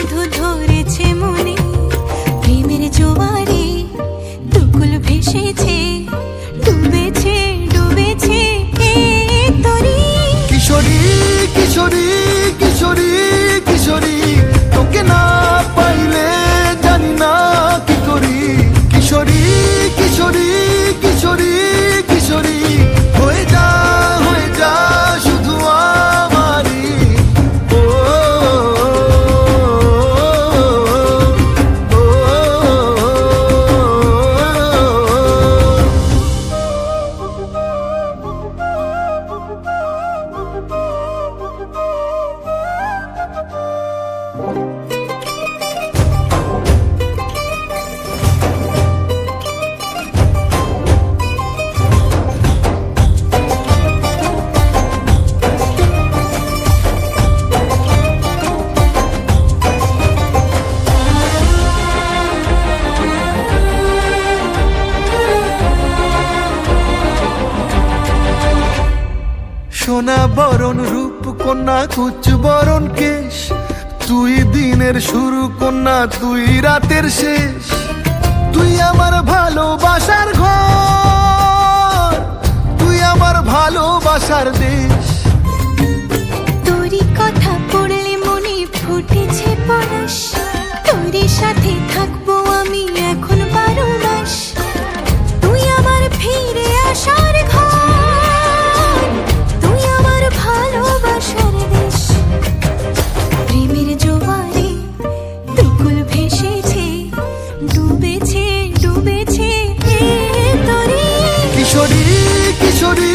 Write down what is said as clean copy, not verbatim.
শুধু ধরেছে মনে প্রেমের জোয়ারে দুকুল ভেসেছে ডুবেছে ডুবেছে এই তরি। কিশোরী কিশোরী কিশোরী কিশোরী তোকে না পাইলে জানি না কি করি। কিশোরী কিশোরী কিশোরী কিশোরী হয়ে যা শুধু আমারই। ও সোনা বরণ রূপ কন্যা কুচ বরণ কেশ, তুই দিনের শুরু কন্যা তুই রাতের শেষ। তুই আমার ভালোবাসার ঘর, তুই আমার ভালোবাসার দেশ। তোরই কথা পড়লে মনে ফুটেছে পরশ, তোরই সাথে থাকবো আমি এখন 12 মাস। তুই আমার ফিরে আসার ঘর, তুই আমার ভালোবাসার দেশ। প্রেমের জোয়ারে দুকুল ভেসেছে ডুবেছে ডুবেছে এই তরি। কিশোরী কিশোরী